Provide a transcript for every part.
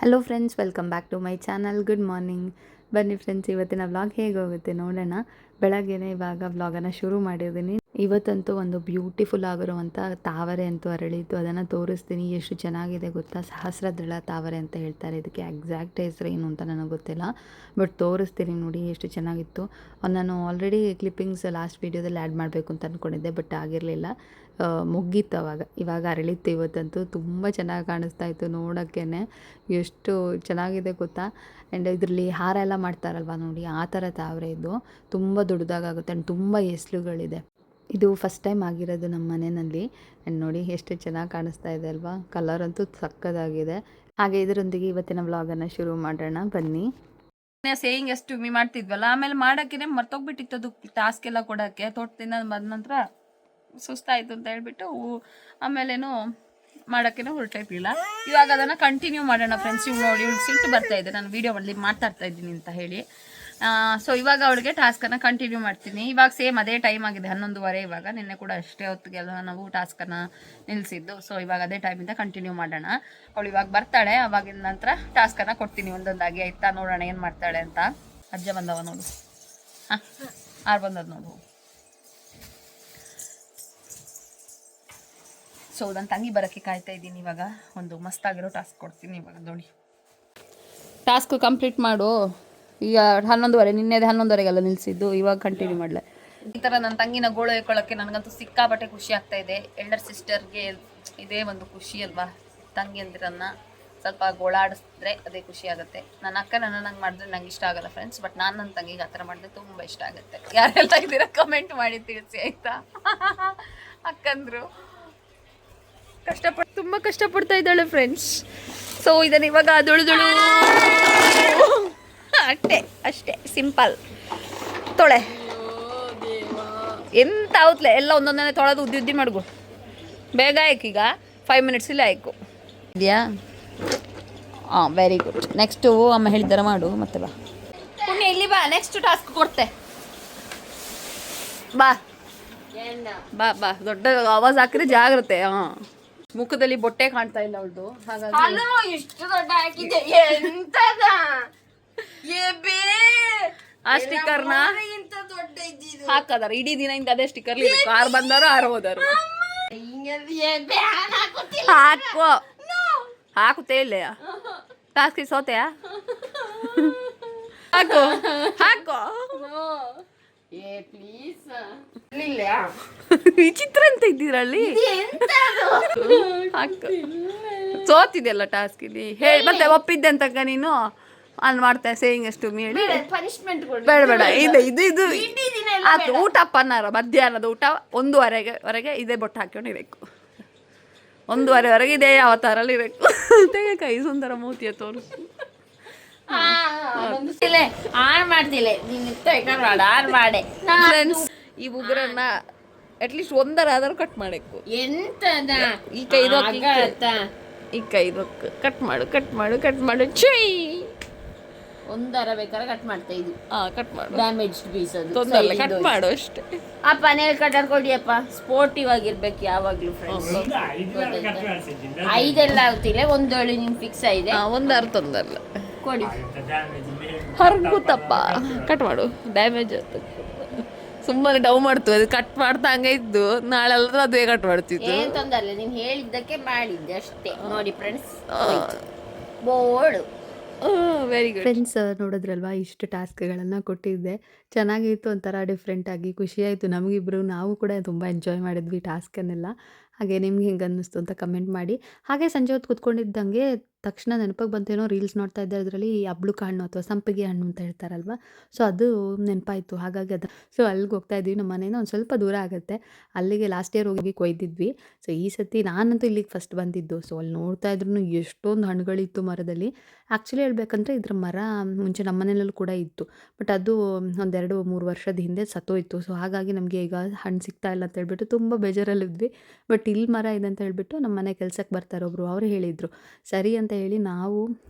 Hello friends, welcome back to my channel. Good morning. ಬನ್ನಿ friends, ಇವತ್ತಿನ vlog ಹೇಗೆ ಹೋಗುತ್ತೆ ನೋಡೋಣ. ಬೆಳಗ್ಗೆನೇ ಇವಾಗ ವ್ಲಾಗನ್ನು ಶುರು ಮಾಡಿದ್ದೀನಿ. ಇವತ್ತಂತೂ ಒಂದು ಬ್ಯೂಟಿಫುಲ್ ಆಗಿರುವಂಥ ತಾವರೆ ಅಂತೂ ಅರಳಿತ್ತು. ಅದನ್ನು ತೋರಿಸ್ತೀನಿ. ಎಷ್ಟು ಚೆನ್ನಾಗಿದೆ ಗೊತ್ತಾ? ಸಹಸ್ರದಳ ತಾವರೆ ಅಂತ ಹೇಳ್ತಾರೆ. ಇದಕ್ಕೆ ಎಕ್ಸಾಕ್ಟ್ ಹೆಸರು ಏನು ಅಂತ ನನಗೆ ಗೊತ್ತಿಲ್ಲ, ಬಟ್ ತೋರಿಸ್ತೀನಿ ನೋಡಿ ಎಷ್ಟು ಚೆನ್ನಾಗಿತ್ತು. ನಾನು ಆಲ್ರೆಡಿ ಕ್ಲಿಪ್ಪಿಂಗ್ಸ್ ಲಾಸ್ಟ್ ವೀಡಿಯೋದಲ್ಲಿ ಆ್ಯಡ್ ಮಾಡಬೇಕು ಅಂತ ಅಂದ್ಕೊಂಡಿದ್ದೆ, ಬಟ್ ಆಗಿರಲಿಲ್ಲ. ಮುಗೀತು ಇವಾಗ ಅರಳಿತ್ತು. ಇವತ್ತಂತೂ ತುಂಬ ಚೆನ್ನಾಗಿ ಕಾಣಿಸ್ತಾ ಇತ್ತು ನೋಡೋಕ್ಕೇ. ಎಷ್ಟು ಚೆನ್ನಾಗಿದೆ ಗೊತ್ತಾ? ಆ್ಯಂಡ್ ಇದರಲ್ಲಿ ಹಾರ ಎಲ್ಲ ಮಾಡ್ತಾರಲ್ವ ನೋಡಿ, ಆ ಥರ ತಾವರೆ ಇದು. ತುಂಬ ದೊಡ್ಡದಾಗುತ್ತೆ ಆ್ಯಂಡ್ ತುಂಬ ಎಸ್ಲುಗಳಿದೆ. ಇದು ಫಸ್ಟ್ ಟೈಮ್ ಆಗಿರೋದು ನಮ್ಮ ಮನೆಯಲ್ಲಿ. ಆ್ಯಂಡ್ ನೋಡಿ ಎಷ್ಟು ಚೆನ್ನಾಗಿ ಕಾಣಿಸ್ತಾ ಇದೆ ಅಲ್ವಾ? ಕಲರ್ ಅಂತೂ ಸಕ್ಕದಾಗಿದೆ. ಹಾಗೆ ಇದರೊಂದಿಗೆ ಇವತ್ತಿನ ವ್ಲಾಗನ್ನು ಶುರು ಮಾಡೋಣ ಬನ್ನಿ. ಸೇಯಿಂಗ್ ಎಷ್ಟು ಮಾಡ್ತಿದ್ವಲ್ಲ, ಆಮೇಲೆ ಮಾಡೋಕ್ಕೆ ಮರ್ತೋಗ್ಬಿಟ್ಟಿತ್ತು ಅದು ಟಾಸ್ಕ್ ಎಲ್ಲ ಕೊಡೋಕ್ಕೆ. ತೋಟದಿಂದ ಬಂದ ನಂತರ ಸುಸ್ತಾಯಿತು ಅಂತ ಹೇಳ್ಬಿಟ್ಟು ಆಮೇಲೇನು ಮಾಡೋಕ್ಕೇನೋ ಹೊರಟಿರ್ಲಿಲ್ಲ. ಇವಾಗ ಅದನ್ನು ಕಂಟಿನ್ಯೂ ಮಾಡೋಣ ಫ್ರೆಂಡ್ಸ್. ಇವ್ಳು ನೋಡಿ, ಇವ್ಳು ಸಿಟ್ಟು ಬರ್ತಾ ಇದೆ ನಾನು ವೀಡಿಯೋ ಅಲ್ಲಿ ಮಾತಾಡ್ತಾ ಇದ್ದೀನಿ ಅಂತ ಹೇಳಿ. ಸೊ ಇವಾಗ ಅವಳಿಗೆ ಟಾಸ್ಕನ್ನು ಕಂಟಿನ್ಯೂ ಮಾಡ್ತೀನಿ. ಇವಾಗ ಸೇಮ್ ಅದೇ ಟೈಮ್ ಆಗಿದೆ 11:30. ಇವಾಗ ನಿನ್ನೆ ಕೂಡ ಅಷ್ಟೇ ಹೊತ್ತಿಗೆಲ್ಲ ನಾವು ಟಾಸ್ಕನ್ನು ನಿಲ್ಲಿಸಿದ್ದು. ಸೊ ಇವಾಗ ಅದೇ ಟೈಮಿಂದ ಕಂಟಿನ್ಯೂ ಮಾಡೋಣ. ಅವಳು ಇವಾಗ ಬರ್ತಾಳೆ, ಅವಾಗಿನ ನಂತರ ಟಾಸ್ಕನ್ನು ಕೊಡ್ತೀನಿ ಒಂದೊಂದಾಗಿ. ಆಯಿತಾ? ನೋಡೋಣ ಏನು ಮಾಡ್ತಾಳೆ ಅಂತ. ಅಜ್ಜ ಬಂದವ ನೋಡು. ಹಾಂ, ಆರು ಬಂದದ್ದು ನೋಡು. ಸೊ ನನ್ನ ತಂಗಿ ಬರೋಕ್ಕೆ ಕಾಯ್ತಾ ಇದ್ದೀನಿ. ಇವಾಗ ಒಂದು ಮಸ್ತಾಗಿರೋ ಟಾಸ್ಕ್ ಕೊಡ್ತೀನಿ. ಇವಾಗ ನೋಡಿ, ಟಾಸ್ಕ್ ಕಂಪ್ಲೀಟ್ ಮಾಡು. ಈಗ 11:30, ನಿನ್ನೆದೆ 11:30ಗೆಲ್ಲ ನಿಲ್ಲಿಸಿದ್ದು. ಇವಾಗ ಕಂಟಿನ್ಯೂ ಮಾಡಲೆ. ಈ ಥರ ನನ್ನ ತಂಗಿನ ಗೋಳು ಹೇಳ್ಕೊಳ್ಳೋಕ್ಕೆ ನನಗಂತೂ ಸಿಕ್ಕಾಪಟ್ಟೆ ಖುಷಿ ಆಗ್ತಾ ಇದೆ. ಎಲ್ಡರ್ ಸಿಸ್ಟರ್ಗೆ ಇದೇ ಒಂದು ಖುಷಿ ಅಲ್ವಾ? ತಂಗಿಯಂದಿರನ್ನ ಸ್ವಲ್ಪ ಗೋಳಾಡಿಸಿದ್ರೆ ಅದೇ ಖುಷಿ ಆಗುತ್ತೆ. ನನ್ನ ಅಕ್ಕ ನಂಗೆ ಮಾಡಿದ್ರೆ ನಂಗೆ ಇಷ್ಟ ಆಗಲ್ಲ ಫ್ರೆಂಡ್ಸ್, ಬಟ್ ನಾನು ನನ್ನ ತಂಗಿಗೆ ಆ ಥರ ಮಾಡಿದ್ರೆ ತುಂಬ ಇಷ್ಟ ಆಗುತ್ತೆ. ಯಾರೆಲ್ಲ ಇದ್ದೀರಾ ಕಮೆಂಟ್ ಮಾಡಿ ತಿಳಿಸಿ ಆಯಿತಾ? ಅಕ್ಕಂದ್ರು ತುಂಬ ಕಷ್ಟಪಡ್ತಾ ಇದ್ದಾಳೆ ಫ್ರೆಂಡ್ಸ್. ಸೊ ಇದನ್ನು ಇವಾಗ ದುಳು ಅಷ್ಟೇ ಸಿಂಪಲ್ ತೊಳೆ. ಎಂತ ಆವತ್ಲೆ ಎಲ್ಲ ಒಂದೊಂದನೇ ತೊಳೆದು ಉದ್ದಿ ಮಾಡ್ಗು. ಬೇಗ ಆಯ್ಕೀಗ 5 ಮಿನಿಟ್ಸಲ್ಲಿ ಆಯ್ಕು ಇದೆಯಾ? ಹಾಂ, ವೆರಿ ಗುಡ್. ನೆಕ್ಸ್ಟು ಅಮ್ಮ ಹೇಳಿದಾರ ಮಾಡು. ಮತ್ತೆ ಬಾ ಪುಣ್ಯ, ಇಲ್ಲಿ ಬಾ. ನೆಕ್ಸ್ಟ್ ಟಾಸ್ಕ್ ಕೊಡ್ತೆ. ಬಾ ಬಾ ಬಾ. ದೊಡ್ಡ ಆವಾಜ್ ಹಾಕಿದ್ರೆ ಜಾಗ್ರತೆ. ಹಾಂ, ಮುಖದಲ್ಲಿ ಬೊಟ್ಟೆ ಕಾಣ್ತಾ ಇಲ್ಲ ಅವಳದು. ಹಾಗಾಗಿ ಇಷ್ಟು ದೊಡ್ಡ ಹಾಕಿದೆ. ಆ ಸ್ಟಿಕ್ಕರ್ನ ಹಾಕದಾರ ಇಡೀ ದಿನ ಇಂದ ಅದೇ ಸ್ಟಿಕ್ಕರ್. ಆರು ಬಂದಾರು 6 ಹೋದಾರು. ಹಾಕೋ ಹಾಕುತ್ತೇ ಇಲ್ಲ. ಟಾಸ್ಕ್ ಸೋತೆಯಾ? ಹಾಕೋ ಹಾಕೋ. ವಿಚಿತ್ರ ಅಂತ ಇದ್ದೀರಲ್ಲಿ. ಸೋತಿದೆಲ್ಲ ಟಾಸ್ಕ್ ಇಲ್ಲಿ. ಹೇಳಿ ಮತ್ತೆ ಒಪ್ಪಿದ್ದೆ ಅಂತಕ್ಕ ನೀನು ಅಲ್ಲಿ ಮಾಡ್ತಾ ಸೇಯಿಂಗ್ ಎಷ್ಟು ಹೇಳಿ. ಬೇಡ ಬೇಡ, ಇದು ಆಯ್ತು. ಊಟ ಅಪ್ಪನಾರ ಮಧ್ಯಾಹ್ನದ ಊಟ 1:30ವರೆಗೆ ಇದೇ ಬೊಟ್ಟು ಹಾಕೊಂಡಿರ್ಬೇಕು. 1:30ವರೆಗೆ ಇದೇ ಅವತಾರಲ್ಲಿ ಇರಬೇಕು. ತೆಗೆ ಕೈ ಸುಂದರ ಮೂತಿಯ ತೋರಿಸು. ಫ್ರೆಂಡ್ಸ್, ಈ ಉಗ್ರನ್ನ ಅಟ್ಲೀಸ್ಟ್ ಒಂದರಾದರೂ ಕಟ್ ಮಾಡಬೇಕು. ಎಂತದ ಈ ಕೈ ಕಟ್ ಮಾಡು ಚುಯ್. ಒಂದರ ಬೇಕಾದ್ರೆ ಕಟ್ ಮಾಡ್ತಾ ಇದು. ಕಟ್ ಮಾಡು. ಡ್ಯಾಮೇಜ್ ಪೀಸ್ ಅದು ತೊಂದರೆ ಕಟ್ ಮಾಡು ಅಷ್ಟೇ. ಅಪ್ಪ ನೇಲ್ ಕಟರ್ ಕೊಡಿಯಪ್ಪ. ಸ್ಪೋರ್ಟಿವ್ ಆಗಿರ್ಬೇಕು ಯಾವಾಗ್ಲೂ ಫ್ರೆಂಡ್ಸ್. 5 ಆಗ್ತಿಲ್ಲ, 1 ನಿಮ್ಗೆ ಫಿಕ್ಸ್ ಆಗಿದೆ. ಒಂದಾರು ತೊಂದರಲ್ಲ ಕೊಡಿ. ಹರ್ಗುತ್ತಪ್ಪ. ಕಟ್ ಮಾಡು. ಡ್ಯಾಮೇಜ್ ಸುಮ್ಮನೆ ಡೌ ಮಾಡ್ತು. ಅದು ಕಟ್ ಮಾಡ್ತಾ ಹಂಗೆ ಇದ್ದು ನಾಳೆಲ್ಲ ಅದೇ ಕಟ್ ಮಾಡ್ತಿತ್ತು. ಏನ್ ತೊಂದರೆ, ನೀನ್ ಹೇಳಿದ್ದಕ್ಕೆ ಮಾಡಿದ್ದೆ ಅಷ್ಟೇ. ನೋಡಿ friends, board. Very good friends, ನೋಡಿದ್ರಲ್ವಾ ಇಷ್ಟು ಟಾಸ್ಕ್ಗಳನ್ನು ಕೊಟ್ಟಿದ್ದೆ. ಚೆನ್ನಾಗಿತ್ತು, ಒಂಥರ ಡಿಫ್ರೆಂಟಾಗಿ ಖುಷಿಯಾಯಿತು ನಮಗಿಬ್ರು. ನಾವು ಕೂಡ ತುಂಬ ಎಂಜಾಯ್ ಮಾಡಿದ್ವಿ ಟಾಸ್ಕನ್ನೆಲ್ಲ. ಹಾಗೆ ನಿಮ್ಗೆ ಹೆಂಗೆ ಅನ್ನಿಸ್ತು ಅಂತ ಕಮೆಂಟ್ ಮಾಡಿ. ಹಾಗೆ ಸಂಜೆ ಹೊತ್ತು ಕೂತ್ಕೊಂಡಿದ್ದಂಗೆ ತಕ್ಷಣ ನೆನಪಿಗೆ ಬಂತೇನೋ, ರೀಲ್ಸ್ ನೋಡ್ತಾ ಇದ್ದೆ. ಅದರಲ್ಲಿ ಹಬ್ಳುಕ ಹಣ್ಣು ಅಥವಾ ಸಂಪಿಗೆ ಹಣ್ಣು ಅಂತ ಹೇಳ್ತಾರಲ್ವ, ಸೊ ಅದು ನೆನಪಾಯಿತು. ಹಾಗಾಗಿ ಸೊ ಅಲ್ಲಿಗೆ ಹೋಗ್ತಾ ಇದ್ವಿ. ನಮ್ಮ ಮನೆಯಿಂದ ಒಂದು ಸ್ವಲ್ಪ ದೂರ ಆಗುತ್ತೆ. ಅಲ್ಲಿಗೆ ಲಾಸ್ಟ್ ಇಯರ್ ಹೋಗಿ ಕೊಯ್ದಿದ್ವಿ. ಸೊ ಈ ಸತಿ ನಾನಂತೂ ಇಲ್ಲಿಗೆ ಫಸ್ಟ್ ಬಂದಿದ್ದು. ಸೊ ಅಲ್ಲಿ ನೋಡ್ತಾ ಇದ್ರೂ ಎಷ್ಟೊಂದು ಹಣ್ಣುಗಳಿತ್ತು ಮರದಲ್ಲಿ. ಆ್ಯಕ್ಚುಲಿ ಹೇಳ್ಬೇಕಂದ್ರೆ ಇದ್ರ ಮರ ಮುಂಚೆ ನಮ್ಮ ಮನೆಯಲ್ಲೂ ಕೂಡ ಇತ್ತು, ಬಟ್ ಅದು 1-2-3 ವರ್ಷದ ಹಿಂದೆ ಸತ್ತೋಯ್ತು. ಸೊ ಹಾಗಾಗಿ ನಮಗೆ ಈಗ ಹಣ್ಣು ಸಿಗ್ತಾ ಇಲ್ಲ ಅಂತ ಹೇಳ್ಬಿಟ್ಟು ತುಂಬ ಬೇಜಾರಲ್ಲಿದ್ವಿ. ಬಟ್ ಇಲ್ಲಿ ಮರ ಇದೆ ಅಂತ ಹೇಳ್ಬಿಟ್ಟು ನಮ್ಮ ಮನೆ ಕೆಲಸಕ್ಕೆ ಬರ್ತಾರೆ ಒಬ್ಬರು, ಅವರು ಹೇಳಿದರು ಸರಿ ಅಂತ ಅಂತ ಹೇಳಿ ನಾವು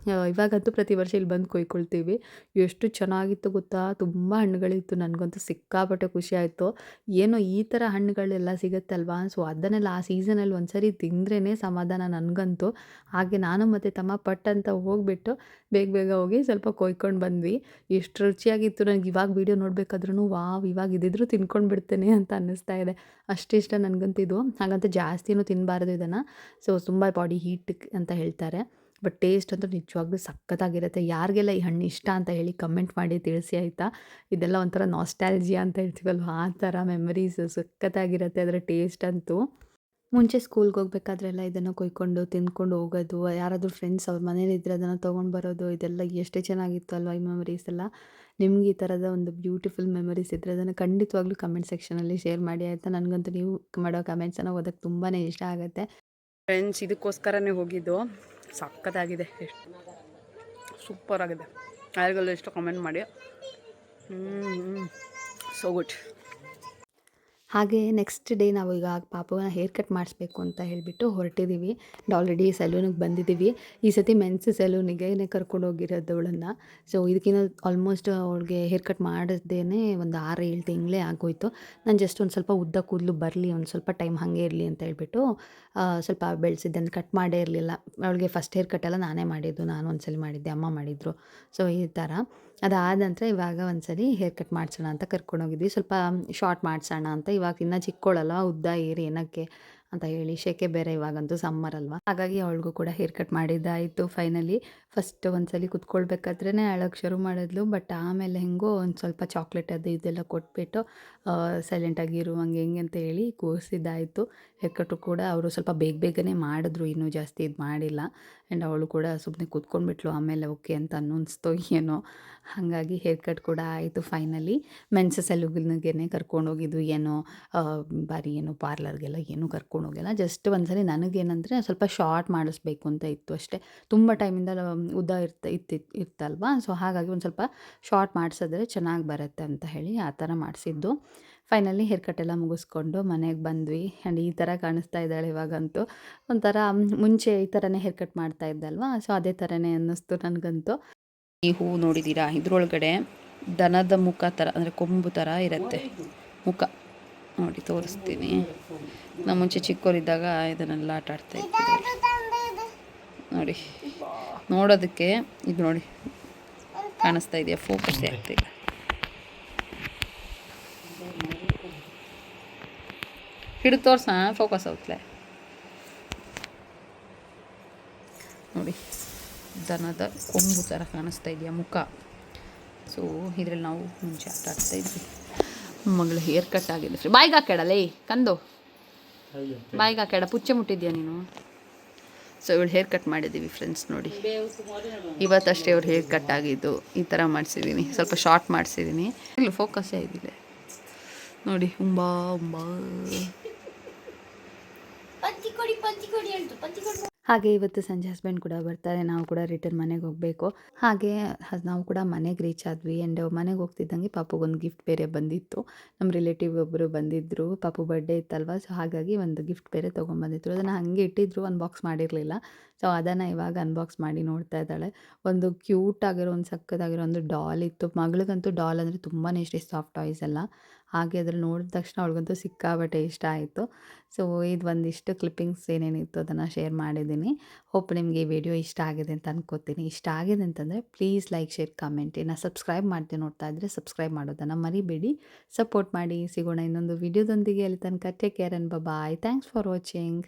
ಇವಾಗಂತೂ ಪ್ರತಿ ವರ್ಷ ಇಲ್ಲಿ ಬಂದು ಕೊಯ್ಕೊಳ್ತೀವಿ. ಎಷ್ಟು ಚೆನ್ನಾಗಿತ್ತು ಗೊತ್ತಾ? ತುಂಬ ಹಣ್ಣುಗಳಿತ್ತು. ನನಗಂತೂ ಸಿಕ್ಕಾಪಟ್ಟೆ ಖುಷಿ ಆಯಿತು. ಏನೋ ಈ ಥರ ಹಣ್ಣುಗಳೆಲ್ಲ ಸಿಗುತ್ತಲ್ವಾ, ಸೊ ಅದನ್ನೆಲ್ಲ ಆ ಸೀಸನಲ್ಲಿ ಒಂದ್ಸರಿ ತಿಂದ್ರೇ ಸಮಾಧಾನ ನನಗಂತೂ. ಹಾಗೆ ನಾನು ಮತ್ತು ತಮ್ಮ ಪಟ್ ಅಂತ ಹೋಗ್ಬಿಟ್ಟು ಬೇಗ ಬೇಗ ಹೋಗಿ ಸ್ವಲ್ಪ ಕೊಯ್ಕೊಂಡು ಬಂದ್ವಿ. ಎಷ್ಟು ರುಚಿಯಾಗಿತ್ತು. ನನಗೆ ಇವಾಗ ವೀಡಿಯೋ ನೋಡಬೇಕಾದ್ರೂ ವಾವ್, ಇವಾಗ ಇದ್ದಿದ್ರೂ ತಿನ್ಕೊಂಡು ಬಿಡ್ತೇನೆ ಅಂತ ಅನ್ನಿಸ್ತಾ ಇದೆ. ಅಷ್ಟಿಷ್ಟ ನನಗಂತೂ ಇದು. ಹಾಗಂತ ಜಾಸ್ತಿನೂ ತಿನ್ನಬಾರ್ದು ಇದನ್ನು. ಸೊ ತುಂಬ ಬಾಡಿ ಹೀಟ್ ಅಂತ ಹೇಳ್ತಾರೆ. ಬಟ್ ಟೇಸ್ಟ್ ಅಂತೂ ನಿಜವಾಗ್ಲೂ ಸಖತ್ತಾಗಿರುತ್ತೆ. ಯಾರಿಗೆಲ್ಲ ಈ ಹಣ್ಣು ಇಷ್ಟ ಅಂತ ಹೇಳಿ ಕಮೆಂಟ್ ಮಾಡಿ ತಿಳಿಸಿ ಆಯಿತಾ? ಇದೆಲ್ಲ ಒಂಥರ ನಾಸ್ಟಾಲ್ಜಿಯಾ ಅಂತ ಹೇಳ್ತೀವಲ್ವ, ಆ ಥರ ಮೆಮರೀಸು ಸಖತ್ತಾಗಿರುತ್ತೆ ಅದರ ಟೇಸ್ಟ್ ಅಂತೂ. ಮುಂಚೆ ಸ್ಕೂಲ್ಗೆ ಹೋಗ್ಬೇಕಾದ್ರೆಲ್ಲ ಇದನ್ನು ಕೊಯ್ಕೊಂಡು ತಿಂದ್ಕೊಂಡು ಹೋಗೋದು, ಯಾರಾದರೂ ಫ್ರೆಂಡ್ಸ್ ಅವ್ರ ಮನೇಲಿದ್ದರೆ ಅದನ್ನು ತೊಗೊಂಡು ಬರೋದು, ಇದೆಲ್ಲ ಎಷ್ಟೇ ಚೆನ್ನಾಗಿತ್ತು ಅಲ್ವಾ ಈ ಮೆಮರೀಸ್ ಎಲ್ಲ. ನಿಮ್ಗೆ ಈ ಥರದ ಒಂದು ಬ್ಯೂಟಿಫುಲ್ ಮೆಮರೀಸ್ ಇದ್ದರೆ ಅದನ್ನು ಖಂಡಿತವಾಗ್ಲೂ ಕಮೆಂಟ್ ಸೆಕ್ಷನಲ್ಲಿ ಶೇರ್ ಮಾಡಿ ಆಯಿತಾ? ನನಗಂತೂ ನೀವು ಮಾಡೋ ಕಮೆಂಟ್ಸನ್ನು ಓದೋಕ್ಕೆ ತುಂಬಾ ಇಷ್ಟ ಆಗುತ್ತೆ. ಫ್ರೆಂಡ್ಸ್, ಇದಕ್ಕೋಸ್ಕರನೇ ಹೋಗಿದ್ದು. ಸಖತ್ತಾಗಿದೆ, ಎಷ್ಟು ಸೂಪರ್ ಆಗಿದೆ. ಯಾರಿಗೆಲ್ಲ ಎಷ್ಟು ಕಮೆಂಟ್ ಮಾಡಿ. So good. ಹಾಗೆ ನೆಕ್ಸ್ಟ್ ಡೇ ನಾವು ಈಗ ಪಾಪುನ ಹೇರ್ ಕಟ್ ಮಾಡಿಸ್ಬೇಕು ಅಂತ ಹೇಳಿಬಿಟ್ಟು ಹೊರಟಿದ್ದೀವಿ. ಆಲ್ರೆಡಿ ಸೆಲೂನಿಗೆ ಬಂದಿದ್ದೀವಿ. ಈ ಸತಿ ಮೆನ್ಸ್ ಸೆಲೂನಿಗೆ ಕರ್ಕೊಂಡು ಹೋಗಿರೋದು ಅವಳನ್ನು. ಸೊ ಇದಕ್ಕಿಂತ ಆಲ್ಮೋಸ್ಟ್ ಅವಳಿಗೆ ಹೇರ್ ಕಟ್ ಮಾಡಿಸ್ದೇ ಒಂದು 6-7 ತಿಂಗಳೇ ಆಗೋಯ್ತು. ನಾನು ಜಸ್ಟ್ ಒಂದು ಸ್ವಲ್ಪ ಉದ್ದ ಕೂದಲು ಬರಲಿ, ಒಂದು ಸ್ವಲ್ಪ ಟೈಮ್ ಹಾಗೆ ಇರಲಿ ಅಂತ ಹೇಳ್ಬಿಟ್ಟು ಸ್ವಲ್ಪ ಬೆಳೆಸಿದ್ದೆ. ಕಟ್ ಮಾಡೇ ಇರಲಿಲ್ಲ. ಅವಳಿಗೆ ಫಸ್ಟ್ ಹೇರ್ ಕಟ್ಟೆಲ್ಲ ನಾನೇ ಮಾಡಿದ್ದು. ನಾನು ಒಂದ್ಸಲ ಮಾಡಿದ್ದೆ, ಅಮ್ಮ ಮಾಡಿದರು. ಸೊ ಈ ಥರ ಅದಾದ ನಂತರ ಇವಾಗ ಒಂದ್ಸಲಿ ಹೇರ್ ಕಟ್ ಮಾಡಿಸೋಣ ಅಂತ ಕರ್ಕೊಂಡೋಗಿದ್ವಿ. ಸ್ವಲ್ಪ ಶಾರ್ಟ್ ಮಾಡಿಸೋಣ ಅಂತ. ಇವಾಗ ಇನ್ನೂ ಚಿಕ್ಕೋಳಲ್ಲ, ಉದ್ದ ಏರಿ ಏನಕ್ಕೆ ಅಂತ ಹೇಳಿ. ಶೆಕೆ ಬೇರೆ, ಇವಾಗಂತೂ ಸಮ್ಮರ್ ಅಲ್ವಾ, ಹಾಗಾಗಿ ಅವಳಿಗೂ ಕೂಡ ಹೇರ್ ಕಟ್ ಮಾಡಿದ್ದಾಯಿತು ಫೈನಲಿ. ಫಸ್ಟ್ ಒಂದ್ಸಲಿ ಕುತ್ಕೊಳ್ಬೇಕಾದ್ರೇ ಅಳಕ್ಕೆ ಶುರು ಮಾಡಿದ್ಲು. ಬಟ್ ಆಮೇಲೆ ಹೆಂಗೋ ಒಂದು ಸ್ವಲ್ಪ ಚಾಕ್ಲೇಟ್ ಅದು ಇದೆಲ್ಲ ಕೊಟ್ಬಿಟ್ಟು ಸೈಲೆಂಟಾಗಿ ಇರು ಹಂಗೆ ಹೆಂಗೆ ಅಂತ ಹೇಳಿ ಕೂರಿಸಿದ್ದಾಯಿತು. ಹೇರ್ ಕಟ್ಟು ಕೂಡ ಅವರು ಸ್ವಲ್ಪ ಬೇಗನೆ ಮಾಡಿದ್ರು, ಇನ್ನೂ ಜಾಸ್ತಿ ಇದು ಮಾಡಿಲ್ಲ. ಆ್ಯಂಡ್ ಅವಳು ಕೂಡ ಸುಮ್ಮನೆ ಕೂತ್ಕೊಂಡ್ಬಿಟ್ಲು. ಆಮೇಲೆ ಓಕೆ ಅಂತ ಅನ್ನಿಸ್ತು ಏನೋ. ಹಾಗಾಗಿ ಹೇರ್ ಕಟ್ ಕೂಡ ಆಯಿತು ಫೈನಲಿ. ಮೆನ್ಸ್ ಸೆಲೂನ್ಗೆ ಕರ್ಕೊಂಡೋಗಿದ್ದು. ಏನೋ ಬಾರಿ ಏನೋ ಪಾರ್ಲರ್ಗೆಲ್ಲ ಏನೂ ಕರ್ಕೊಂಡೋಗಿಲ್ಲ. ಜಸ್ಟ್ ಒಂದ್ಸಲಿ ನನಗೇನಂದರೆ ಸ್ವಲ್ಪ ಶಾರ್ಟ್ ಮಾಡಿಸ್ಬೇಕು ಅಂತ ಇತ್ತು ಅಷ್ಟೇ. ತುಂಬ ಟೈಮಿಂದ ಉದ್ದ ಇತ್ತಲ್ವಾ, ಸೊ ಹಾಗಾಗಿ ಒಂದು ಸ್ವಲ್ಪ ಶಾರ್ಟ್ ಮಾಡಿಸಿದ್ರೆ ಚೆನ್ನಾಗಿ ಬರುತ್ತೆ ಅಂತ ಹೇಳಿ ಆ ಥರ ಮಾಡಿಸಿದ್ದು. ಫೈನಲಿ ಹೇರ್ ಕಟ್ ಎಲ್ಲ ಮುಗಿಸ್ಕೊಂಡು ಮನೆಗೆ ಬಂದ್ವಿ. ಆ್ಯಂಡ್ ಈ ಥರ ಕಾಣಿಸ್ತಾ ಇದ್ದಾಳೆ ಇವಾಗಂತೂ. ಒಂಥರ ಮುಂಚೆ ಈ ಥರನೇ ಹೇರ್ ಕಟ್ ಮಾಡ್ತಾ ಇದ್ದಲ್ವಾ, ಸೊ ಅದೇ ಥರನೇ ಅನ್ನಿಸ್ತು ನನಗಂತೂ. ಈ ಹೂ ನೋಡಿದ್ದೀರಾ? ಇದ್ರೊಳಗಡೆ ದನದ ಮುಖ ಥರ, ಅಂದರೆ ಕೊಂಬು ಥರ ಇರುತ್ತೆ ಮುಖ. ನೋಡಿ ತೋರಿಸ್ತೀನಿ. ನಾವು ಮುಂಚೆ ಚಿಕ್ಕವರಿದ್ದಾಗ ಇದನ್ನೆಲ್ಲ ಆಟ ಆಡ್ತಾ ಇದ್ವಿ. ನೋಡಿ, ನೋಡೋದಕ್ಕೆ ಇದು ನೋಡಿ ಕಾಣಿಸ್ತಾ ಇದೆಯಾ? ಫೋಕಸ್ ಆಗ್ತಿಲ್ಲ. ಹಿಡಿದು ತೋರ್ಸ, ಫೋಕಸ್ ಆಗುತ್ತಲೆ ನೋಡಿ. ದನದ ಕೊಂಬು ಥರ ಕಾಣಿಸ್ತಾ ಇದೆಯಾ ಮುಖ? ಸೊ ಇದ್ರಲ್ಲಿ ನಾವು ಮುಂಚೆ ಆಟ ಆಡ್ತಾ ಇದ್ವಿ. ಮಗಳು ಹೇರ್ ಕಟ್ ಆಗಿದೆ. ಬಾಯಿಗೆ ಹಾಕ್ಯಾಡಲೇ ಕಂದು, ಬಾಯಿಗೆ ಹಾಕ್ಯಾಡ. ಪುಚ್ಚೆ ಮುಟ್ಟಿದ್ಯಾ ನೀನು? ಸೊ ಇವಳು ಹೇರ್ ಕಟ್ ಮಾಡಿದ್ದೀವಿ ಫ್ರೆಂಡ್ಸ್. ನೋಡಿ, ಇವತ್ತಷ್ಟೇ ಅವ್ರು ಹೇರ್ ಕಟ್ ಆಗಿದ್ದು. ಈ ಥರ ಮಾಡಿಸಿದ್ದೀನಿ, ಸ್ವಲ್ಪ ಶಾರ್ಟ್ ಮಾಡಿಸಿದ್ದೀನಿ. ಇಲ್ಲ ಫೋಕಸ್ಸೇ ಇದಿಲ್ಲ ನೋಡಿ. ಹಾಗೆ ಇವತ್ತು ಸಂಜೆ ಹಸ್ಬೆಂಡ್ ಕೂಡ ಬರ್ತಾರೆ. ನಾವು ಕೂಡ ರಿಟರ್ನ್ ಮನೆಗೆ ಹೋಗಬೇಕು. ಹಾಗೆ ನಾವು ಕೂಡ ಮನೆಗೆ ರೀಚ್ ಆದ್ವಿ. ಆ್ಯಂಡ್ ಮನೆಗೆ ಹೋಗ್ತಿದ್ದಂಗೆ ಪಾಪುಗೊಂದು ಗಿಫ್ಟ್ ಬೇರೆ ಬಂದಿತ್ತು. ನಮ್ಮ ರಿಲೇಟಿವ್ ಒಬ್ಬರು ಬಂದಿದ್ದರು. ಪಾಪು ಬರ್ಡೇ ಇತ್ತಲ್ವ, ಸೊ ಹಾಗಾಗಿ ಒಂದು ಗಿಫ್ಟ್ ಬೇರೆ ತೊಗೊಂಬಂದಿದ್ರು. ಅದನ್ನು ಹಾಗೆ ಇಟ್ಟಿದ್ರು, ಅನ್ಬಾಕ್ಸ್ ಮಾಡಿರಲಿಲ್ಲ. ಸೊ ಅದನ್ನು ಇವಾಗ ಅನ್ಬಾಕ್ಸ್ ಮಾಡಿ ನೋಡ್ತಾ ಇದ್ದಾಳೆ. ಒಂದು ಕ್ಯೂಟ್ ಆಗಿರೋ, ಒಂದು ಸಕ್ಕತ್ತಾಗಿರೋ ಒಂದು ಡಾಲ್ ಇತ್ತು. ಮಗಳಿಗಂತೂ ಡಾಲ್ ಅಂದರೆ ತುಂಬಾ ಇಷ್ಟ, ಸಾಫ್ಟ್ ಟಾಯ್ಸ್ ಎಲ್ಲ. ಹಾಗೆ ಅದ್ರಲ್ಲಿ ನೋಡಿದ ತಕ್ಷಣ ಅವಳಿಗಂತೂ ಸಿಕ್ಕಾಬಟ್ಟೆ ಇಷ್ಟ ಆಯಿತು. ಸೊ ಇದು ಒಂದಿಷ್ಟು ಕ್ಲಿಪ್ಪಿಂಗ್ಸ್ ಏನೇನಿತ್ತು ಅದನ್ನು ಶೇರ್ ಮಾಡಿದ್ದೀನಿ. ಹೋಪ್ ನಿಮಗೆ ಈ ವಿಡಿಯೋ ಇಷ್ಟ ಆಗಿದೆ ಅಂತ ಅನ್ಕೋತೀನಿ. ಇಷ್ಟ ಆಗಿದೆ ಅಂತಂದರೆ ಪ್ಲೀಸ್ ಲೈಕ್, ಶೇರ್, ಕಮೆಂಟ್. ಇನ್ನು ಸಬ್ಸ್ಕ್ರೈಬ್ ಮಾಡ್ತೀನಿ ನೋಡ್ತಾ ಇದ್ದರೆ ಸಬ್ಸ್ಕ್ರೈಬ್ ಮಾಡೋದನ್ನು ಮರಿಬೇಡಿ. ಸಪೋರ್ಟ್ ಮಾಡಿ. ಸಿಗೋಣ ಇನ್ನೊಂದು ವಿಡಿಯೋದೊಂದಿಗೆ. ಅಲ್ಲಿ ತನಕ take care and bye. Thanks for watching.